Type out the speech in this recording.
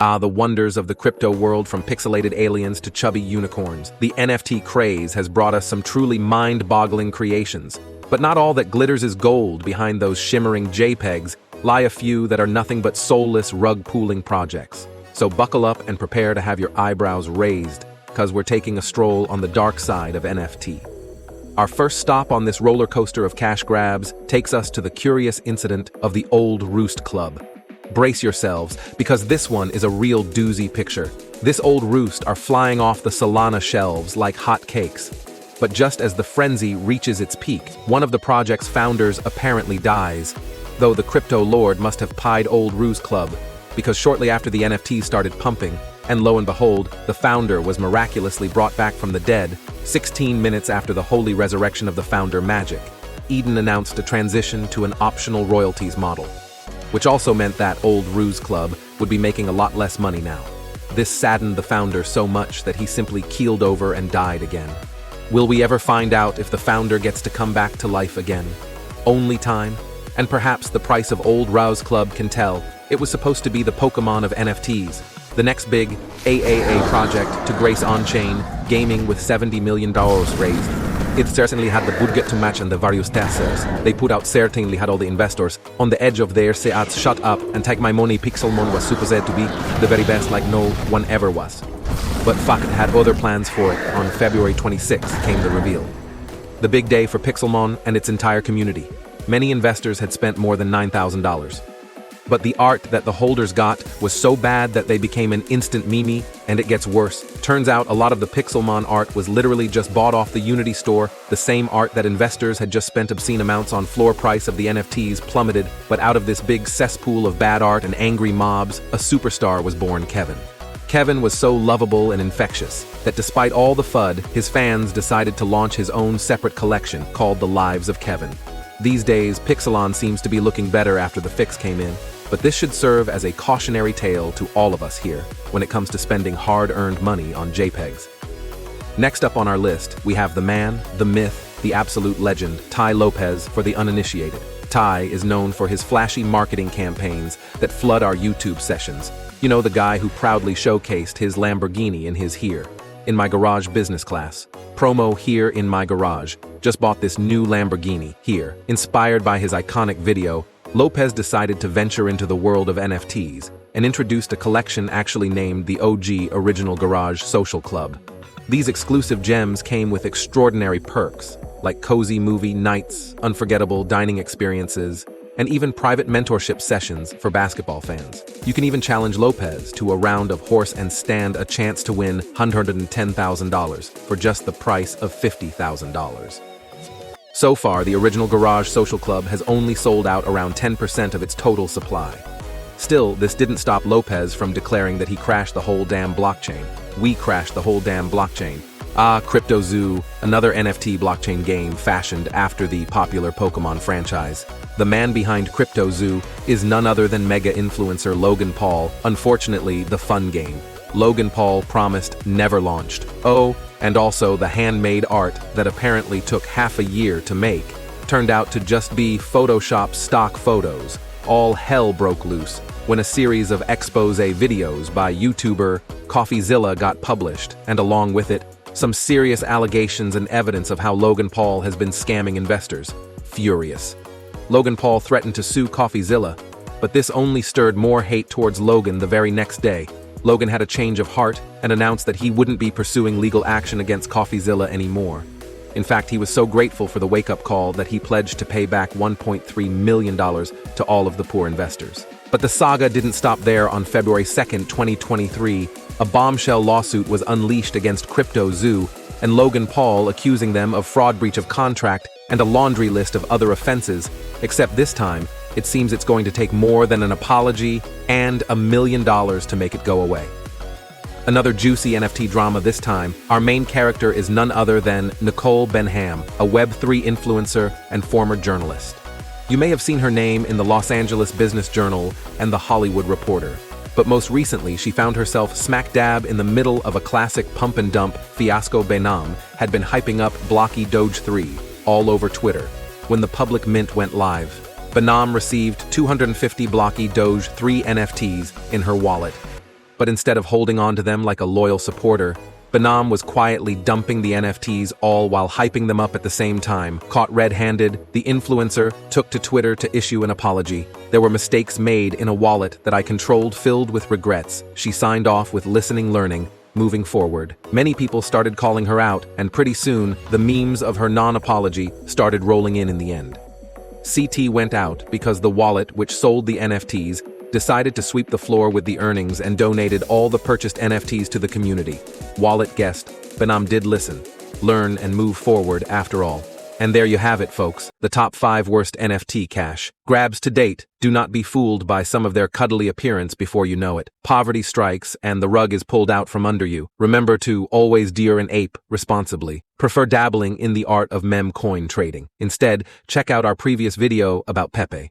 Ah, the wonders of the crypto world, from pixelated aliens to chubby unicorns. The NFT craze has brought us some truly mind-boggling creations. But not all that glitters is gold. Behind those shimmering JPEGs lie a few that are nothing but soulless rug-pulling projects. So buckle up and prepare to have your eyebrows raised, because we're taking a stroll on the dark side of NFT. Our first stop on this roller coaster of cash grabs takes us to the curious incident of the Old Roost Club. Brace yourselves, because this one is a real doozy picture. This old roost are flying off the Solana shelves like hot cakes. But just as the frenzy reaches its peak, one of the project's founders apparently dies. Though the crypto lord must have pied Old Roost Club, because shortly after the NFT started pumping, and lo and behold, the founder was miraculously brought back from the dead, 16 minutes after the holy resurrection of the founder magic. Eden announced a transition to an optional royalties model, which also meant that Old Ruse Club would be making a lot less money now. This saddened the founder so much that he simply keeled over and died again. Will we ever find out if the founder gets to come back to life again? Only time, and perhaps the price of Old Ruse Club can tell. It was supposed to be the Pokemon of NFTs, the next big AAA project to grace on-chain gaming with $70 million raised. It certainly had the budget to match and the various tasks. They put out certainly had all the investors on the edge of their seats. Shut up and take my money. Pixelmon was supposed to be the very best, like no one ever was. But fuck it, had other plans for it. On February 26th came the reveal. The big day for Pixelmon and its entire community. Many investors had spent more than $9,000. But the art that the holders got was so bad that they became an instant meme, and it gets worse. Turns out a lot of the Pixelmon art was literally just bought off the Unity store, the same art that investors had just spent obscene amounts on. Floor price of the NFTs plummeted, but out of this big cesspool of bad art and angry mobs, a superstar was born, Kevin. Kevin was so lovable and infectious that despite all the FUD, his fans decided to launch his own separate collection called The Lives of Kevin. These days, Pixelon seems to be looking better after the fix came in. But this should serve as a cautionary tale to all of us here when it comes to spending hard-earned money on JPEGs. Next up on our list, we have the man, the myth, the absolute legend, Tai Lopez for the uninitiated. Tai is known for his flashy marketing campaigns that flood our YouTube sessions. You know, the guy who proudly showcased his Lamborghini in his Here in My Garage business class. Promo Here in My Garage. Just bought this new Lamborghini here. Inspired by his iconic video, Lopez decided to venture into the world of NFTs and introduced a collection actually named the OG Original Garage Social Club. These exclusive gems came with extraordinary perks, like cozy movie nights, unforgettable dining experiences, and even private mentorship sessions for basketball fans. You can even challenge Lopez to a round of horse and stand a chance to win $110,000 for just the price of $50,000. So far, the Original Garage Social Club has only sold out around 10% of its total supply. Still, this didn't stop Lopez from declaring that he crashed the whole damn blockchain. We crashed the whole damn blockchain. Ah, Crypto Zoo, another NFT blockchain game fashioned after the popular Pokemon franchise. The man behind Crypto Zoo is none other than mega influencer Logan Paul. Unfortunately, the fun game Logan Paul promised never launched. Oh, and also the handmade art that apparently took half a year to make turned out to just be Photoshop stock photos. All hell broke loose when a series of expose videos by YouTuber CoffeeZilla got published, and along with it, some serious allegations and evidence of how Logan Paul has been scamming investors. Furious, Logan Paul threatened to sue CoffeeZilla, but this only stirred more hate towards Logan. The very next day, Logan had a change of heart and announced that he wouldn't be pursuing legal action against CoffeeZilla anymore. In fact, he was so grateful for the wake-up call that he pledged to pay back $1.3 million to all of the poor investors. But the saga didn't stop there. On February 2nd, 2023, a bombshell lawsuit was unleashed against Crypto Zoo and Logan Paul, accusing them of fraud, breach of contract, and a laundry list of other offenses, except this time, it seems it's going to take more than an apology and $1 million to make it go away. Another juicy NFT drama this time. Our main character is none other than Nicole Benham, a Web3 influencer and former journalist. You may have seen her name in the Los Angeles Business Journal and the Hollywood Reporter. But most recently, she found herself smack dab in the middle of a classic pump and dump fiasco. Benham had been hyping up Blocky Doge 3 all over Twitter when the public mint went live. Benham received 250 Blocky Doge 3 NFTs in her wallet. But instead of holding on to them like a loyal supporter, Benam was quietly dumping the NFTs all while hyping them up at the same time. Caught red-handed, the influencer took to Twitter to issue an apology. There were mistakes made in a wallet that I controlled filled with regrets. She signed off with listening, learning, moving forward. Many people started calling her out, and pretty soon, the memes of her non-apology started rolling in the end. CT went out because the wallet, which sold the NFTs, decided to sweep the floor with the earnings and donated all the purchased NFTs to the community. Wallet guessed, Benam did listen, learn, and move forward after all. And there you have it, folks, the top 5 worst NFT cash grabs to date. Do not be fooled by some of their cuddly appearance before you know it. Poverty strikes and the rug is pulled out from under you. Remember to always deer and ape responsibly. Prefer dabbling in the art of meme coin trading. Instead, check out our previous video about Pepe.